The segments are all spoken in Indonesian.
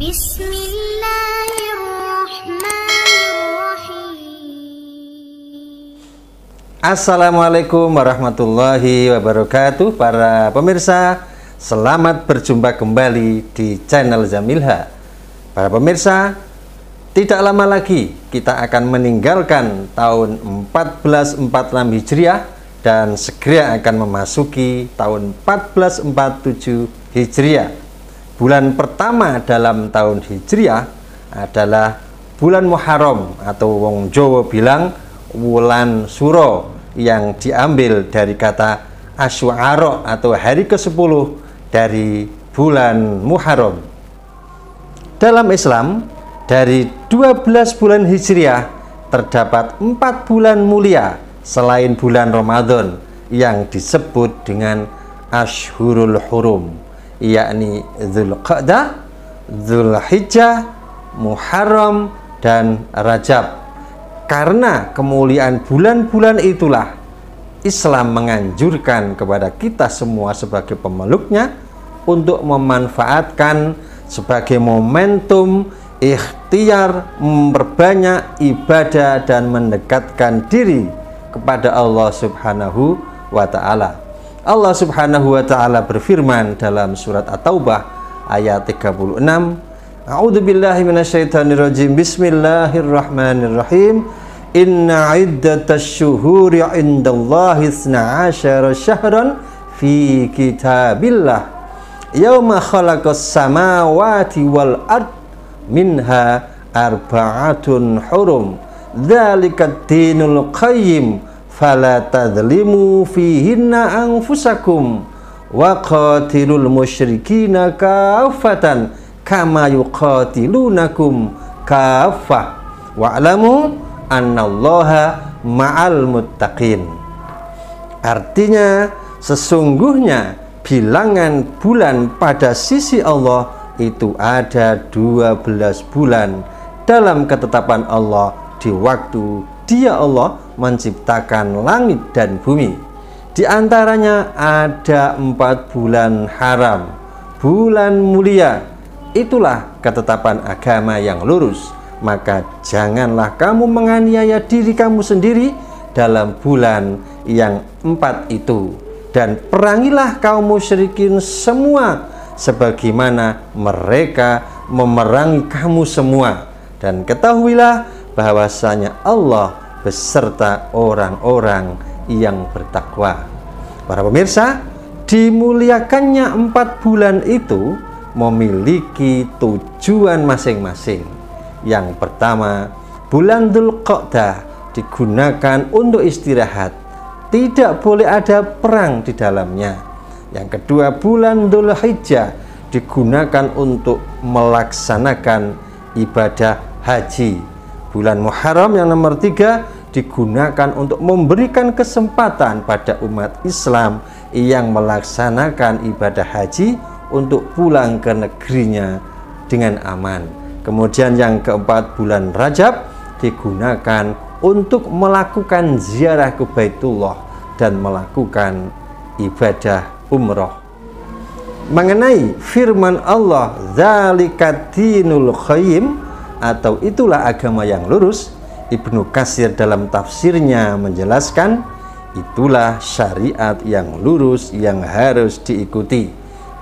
Bismillahirrahmanirrahim. Assalamualaikum warahmatullahi wabarakatuh. Para pemirsa, selamat berjumpa kembali di channel Zamilha. Para pemirsa, tidak lama lagi kita akan meninggalkan tahun 1446 Hijriah dan segera akan memasuki tahun 1447 Hijriah. Bulan pertama dalam tahun Hijriah adalah bulan Muharram atau wong Jawa bilang wulan suro, yang diambil dari kata Asy'ara atau hari ke-10 dari bulan Muharram. Dalam Islam, dari 12 bulan Hijriah terdapat 4 bulan mulia selain bulan Ramadan yang disebut dengan Ashhurul Hurum, yakni Dzulqa'dah, Dzulhijjah, Muharram, dan Rajab. Karena kemuliaan bulan-bulan itulah Islam menganjurkan kepada kita semua sebagai pemeluknya untuk memanfaatkan sebagai momentum ikhtiar memperbanyak ibadah dan mendekatkan diri kepada Allah Subhanahu wa Ta'ala. Allah Subhanahu wa Ta'ala berfirman dalam surat At-Taubah ayat 36, A'udzubillahi minasyaitonirrajim. Bismillahirrahmanirrahim. Inna iddatasy syuhuri 'indallahi 12 syahran fi kitabillah yauma khalaqas samawati wal ard minha arba'atun hurum dzalikat dinul qayyim fala tadzlimu fihinna anfusakum wa qatilul musyrikina kaffatan kama yuqatilunakum kaffah wa'lamu annallaha ma'al muttaqin. Artinya, sesungguhnya bilangan bulan pada sisi Allah itu ada 12 bulan dalam ketetapan Allah di waktu Dia Allah menciptakan langit dan bumi. Di antaranya ada 4 bulan haram, bulan mulia. Itulah ketetapan agama yang lurus. Maka janganlah kamu menganiaya diri kamu sendiri dalam bulan yang 4 itu, dan perangilah kaum musyrikin semua sebagaimana mereka memerangi kamu semua, dan ketahuilah bahwasanya Allah beserta orang-orang yang bertakwa. Para pemirsa, dimuliakannya 4 bulan itu memiliki tujuan masing-masing. Yang pertama, bulan Dzulqa'dah digunakan untuk istirahat, tidak boleh ada perang di dalamnya. Yang kedua, bulan Dzulhijjah digunakan untuk melaksanakan ibadah haji. Bulan Muharram yang nomor 3 digunakan untuk memberikan kesempatan pada umat Islam yang melaksanakan ibadah haji untuk pulang ke negerinya dengan aman. Kemudian yang keempat, bulan Rajab digunakan untuk melakukan ziarah ke Baitullah dan melakukan ibadah umroh. Mengenai firman Allah, dzalikat dinul qayyim, atau itulah agama yang lurus, Ibnu Katsir dalam tafsirnya menjelaskan, itulah syariat yang lurus yang harus diikuti,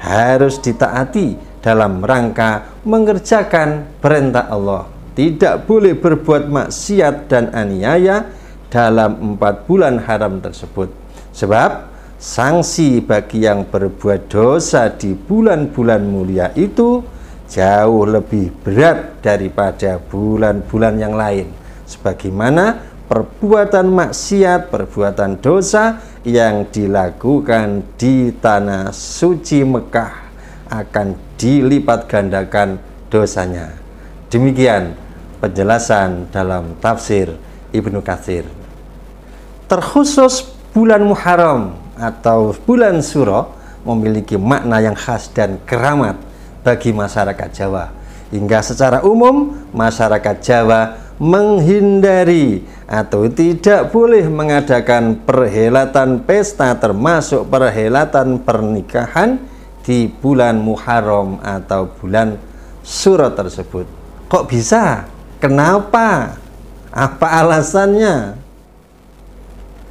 harus ditaati dalam rangka mengerjakan perintah Allah. Tidak boleh berbuat maksiat dan aniaya dalam 4 bulan haram tersebut. Sebab sanksi bagi yang berbuat dosa di bulan-bulan mulia itu jauh lebih berat daripada bulan-bulan yang lain. Sebagaimana perbuatan maksiat, perbuatan dosa yang dilakukan di tanah suci Mekah akan dilipat gandakan dosanya. Demikian penjelasan dalam tafsir Ibnu Katsir. Terkhusus bulan Muharram atau bulan Suro memiliki makna yang khas dan keramat bagi masyarakat Jawa. Hingga secara umum masyarakat Jawa menghindari atau tidak boleh mengadakan perhelatan pesta termasuk perhelatan pernikahan di bulan Muharram atau bulan surah tersebut. Kok bisa? Kenapa? Apa alasannya?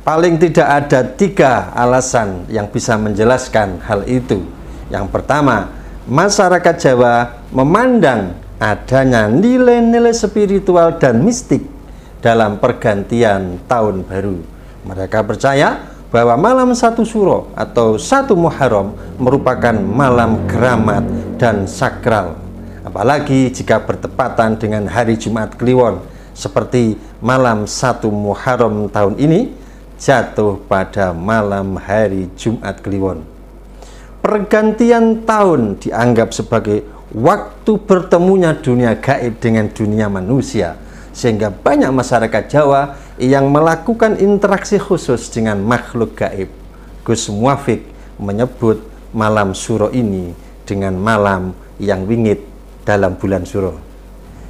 Paling tidak ada 3 alasan yang bisa menjelaskan hal itu. Yang pertama, masyarakat Jawa memandang adanya nilai-nilai spiritual dan mistik dalam pergantian tahun baru. Mereka percaya bahwa malam 1 Syuro atau 1 Muharram merupakan malam keramat dan sakral, apalagi jika bertepatan dengan hari Jumat Kliwon, seperti malam 1 Muharram tahun ini jatuh pada malam hari Jumat Kliwon. Pergantian tahun dianggap sebagai waktu bertemunya dunia gaib dengan dunia manusia, sehingga banyak masyarakat Jawa yang melakukan interaksi khusus dengan makhluk gaib. Gus Muwafiq menyebut malam Syuro ini dengan malam yang wingit dalam bulan Syuro.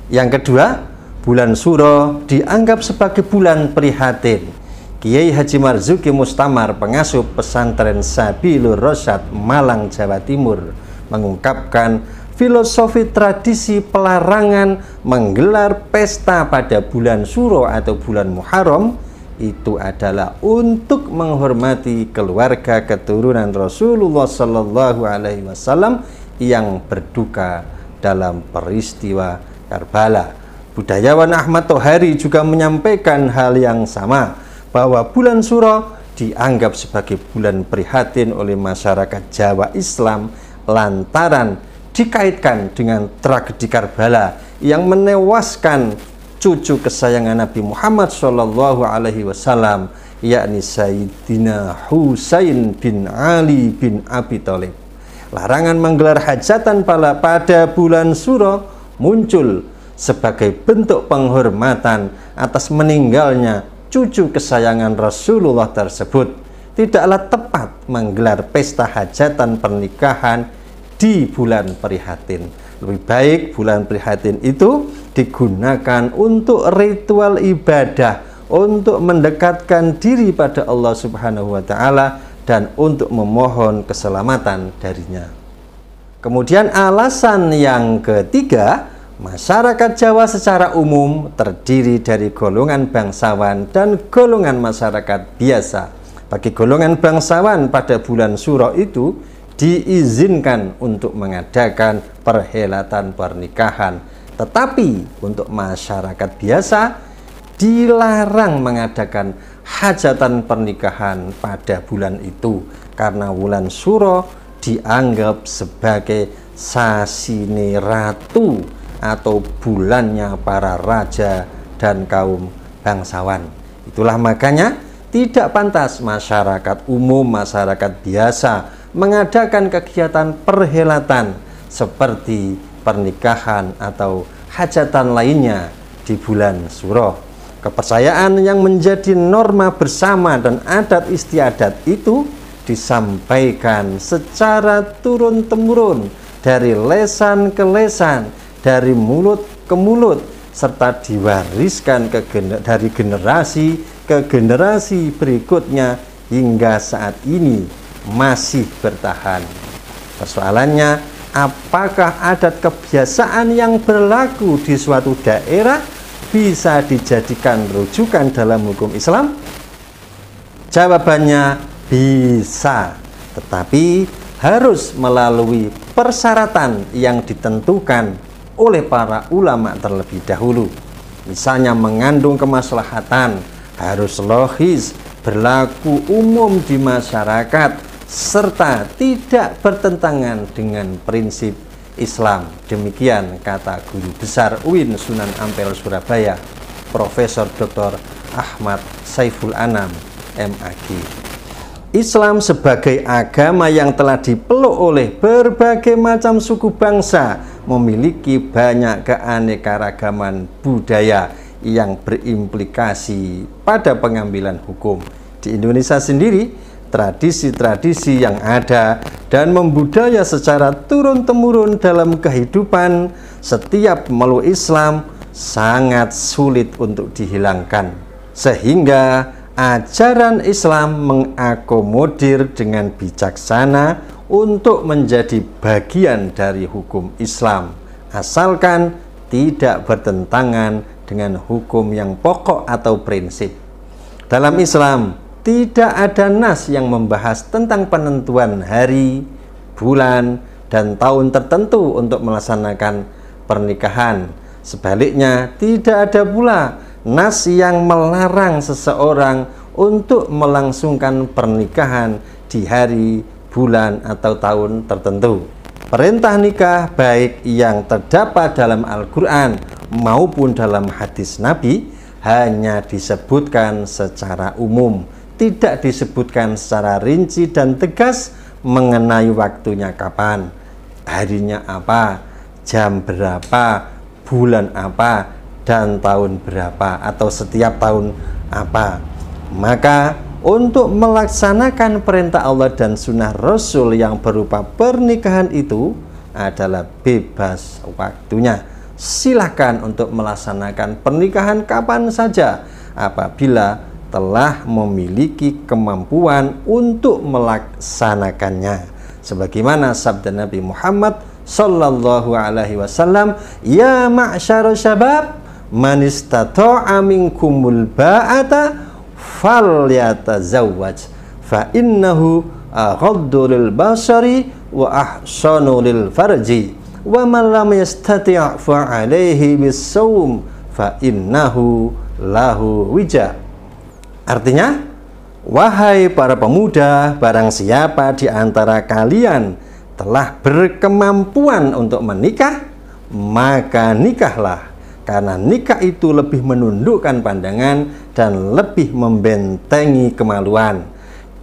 Yang kedua, bulan Syuro dianggap sebagai bulan prihatin. Kiai Haji Marzuki Mustamar, pengasuh pesantren Sabilur Rasyad Malang, Jawa Timur, mengungkapkan filosofi tradisi pelarangan menggelar pesta pada bulan Syuro atau bulan Muharram itu adalah untuk menghormati keluarga keturunan Rasulullah Shallallahu Alaihi Wasallam yang berduka dalam peristiwa Karbala. Budayawan Ahmad Tohari juga menyampaikan hal yang sama, bahwa bulan Syuro dianggap sebagai bulan prihatin oleh masyarakat Jawa Islam lantaran dikaitkan dengan tragedi Karbala yang menewaskan cucu kesayangan Nabi Muhammad Shallallahu Alaihi Wasallam, yakni Sayyidina Husain bin Ali bin Abi Thalib. Larangan menggelar hajatan pada bulan Syuro muncul sebagai bentuk penghormatan atas meninggalnya cucu kesayangan Rasulullah tersebut. Tidaklah tepat menggelar pesta hajatan pernikahan di bulan prihatin. Lebih baik bulan prihatin itu digunakan untuk ritual ibadah, untuk mendekatkan diri pada Allah Subhanahu wa Ta'ala, dan untuk memohon keselamatan darinya. Kemudian alasan yang ketiga, masyarakat Jawa secara umum terdiri dari golongan bangsawan dan golongan masyarakat biasa. Bagi golongan bangsawan pada bulan Syuro itu diizinkan untuk mengadakan perhelatan pernikahan, tetapi untuk masyarakat biasa dilarang mengadakan hajatan pernikahan pada bulan itu, karena bulan Syuro dianggap sebagai sasine ratu atau bulannya para raja dan kaum bangsawan. Itulah makanya tidak pantas masyarakat umum, masyarakat biasa mengadakan kegiatan perhelatan seperti pernikahan atau hajatan lainnya di bulan Syuro. Kepercayaan yang menjadi norma bersama dan adat istiadat itu disampaikan secara turun-temurun dari lesan ke lesan, dari mulut ke mulut, serta diwariskan dari generasi ke generasi berikutnya hingga saat ini masih bertahan. Persoalannya, apakah adat kebiasaan yang berlaku di suatu daerah bisa dijadikan rujukan dalam hukum Islam? Jawabannya bisa, tetapi harus melalui persyaratan yang ditentukan oleh para ulama terlebih dahulu. Misalnya mengandung kemaslahatan, harus logis, berlaku umum di masyarakat, serta tidak bertentangan dengan prinsip Islam. Demikian kata Guru Besar UIN Sunan Ampel Surabaya, Profesor Dr. Ahmad Saiful Anam, MAG. Islam sebagai agama yang telah dipeluk oleh berbagai macam suku bangsa memiliki banyak keanekaragaman budaya yang berimplikasi pada pengambilan hukum. Di Indonesia sendiri, tradisi-tradisi yang ada dan membudaya secara turun-temurun dalam kehidupan setiap pemeluk Islam sangat sulit untuk dihilangkan, sehingga ajaran Islam mengakomodir dengan bijaksana untuk menjadi bagian dari hukum Islam asalkan tidak bertentangan dengan hukum yang pokok atau prinsip. Dalam Islam tidak ada nas yang membahas tentang penentuan hari, bulan, dan tahun tertentu untuk melaksanakan pernikahan. Sebaliknya, tidak ada pula nas yang melarang seseorang untuk melangsungkan pernikahan di hari, bulan, atau tahun tertentu. Perintah nikah baik yang terdapat dalam Al-Quran maupun dalam hadis Nabi hanya disebutkan secara umum, tidak disebutkan secara rinci dan tegas mengenai waktunya kapan, harinya apa, jam berapa, bulan apa, dan tahun berapa, atau setiap tahun apa. Maka untuk melaksanakan perintah Allah dan sunnah Rasul yang berupa pernikahan itu adalah bebas waktunya. Silahkan untuk melaksanakan pernikahan kapan saja apabila telah memiliki kemampuan untuk melaksanakannya. Sebagaimana sabda Nabi Muhammad sallallahu alaihi wasallam, "Ya ma'syarul syabab, man istata'a minkumul ba'ata falyatazawwaj fa innahu aghaddu lil basari wa ahsanu lil farji wa man lam yastati' fa alaihi bis-shaum fa innahu lahu wija." Artinya, wahai para pemuda, barang siapa di antara kalian telah berkemampuan untuk menikah, maka nikahlah, karena nikah itu lebih menundukkan pandangan dan lebih membentengi kemaluan.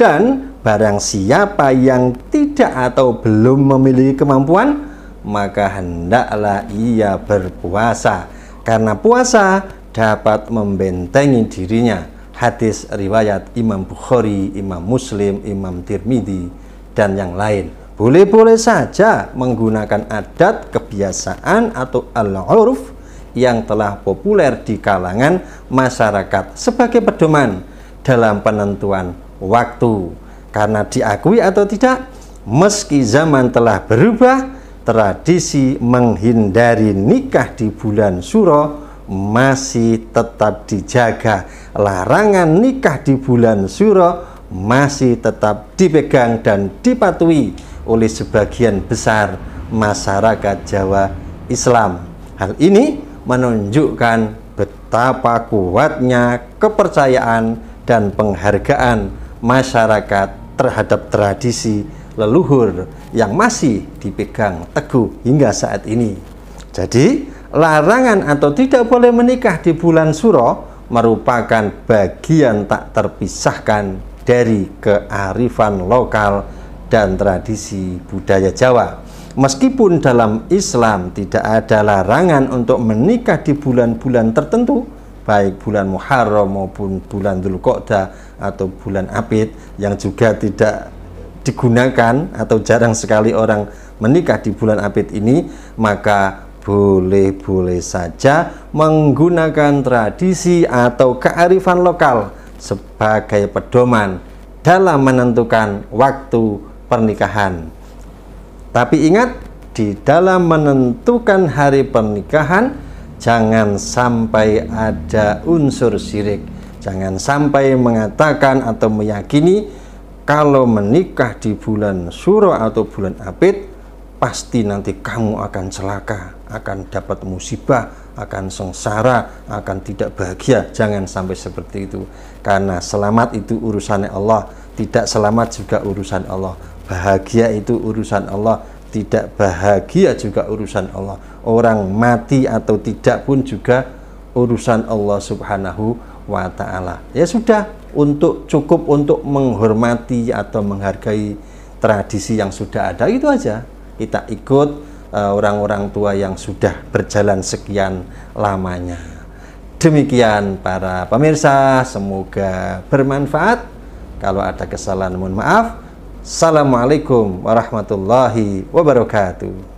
Dan barang siapa yang tidak atau belum memiliki kemampuan, maka hendaklah ia berpuasa, karena puasa dapat membentengi dirinya. Hadis riwayat Imam Bukhari, Imam Muslim, Imam Tirmidzi, dan yang lain. Boleh-boleh saja menggunakan adat, kebiasaan, atau al-uruf yang telah populer di kalangan masyarakat sebagai pedoman dalam penentuan waktu. Karena diakui atau tidak, meski zaman telah berubah, tradisi menghindari nikah di bulan Syuro masih tetap dijaga. Larangan nikah di bulan Syuro masih tetap dipegang dan dipatuhi oleh sebagian besar masyarakat Jawa Islam. Hal ini menunjukkan betapa kuatnya kepercayaan dan penghargaan masyarakat terhadap tradisi leluhur yang masih dipegang teguh hingga saat ini. Jadi, larangan atau tidak boleh menikah di bulan Syuro merupakan bagian tak terpisahkan dari kearifan lokal dan tradisi budaya Jawa. Meskipun dalam Islam tidak ada larangan untuk menikah di bulan-bulan tertentu, baik bulan Muharram maupun bulan Dzulqa'dah atau bulan Abid, yang juga tidak digunakan atau jarang sekali orang menikah di bulan Abid ini, maka boleh-boleh saja menggunakan tradisi atau kearifan lokal sebagai pedoman dalam menentukan waktu pernikahan. Tapi ingat, di dalam menentukan hari pernikahan jangan sampai ada unsur syirik. Jangan sampai mengatakan atau meyakini kalau menikah di bulan Syuro atau bulan Abid pasti nanti kamu akan celaka, akan dapat musibah, akan sengsara, akan tidak bahagia. Jangan sampai seperti itu, karena selamat itu urusannya Allah, tidak selamat juga urusan Allah. Bahagia itu urusan Allah, tidak bahagia juga urusan Allah. Orang mati atau tidak pun juga urusan Allah Subhanahu wa ta'ala. Ya sudah, cukup untuk menghormati atau menghargai tradisi yang sudah ada, itu aja. Kita ikut orang-orang tua yang sudah berjalan sekian lamanya. Demikian para pemirsa, semoga bermanfaat. Kalau ada kesalahan mohon maaf. Assalamualaikum warahmatullahi wabarakatuh.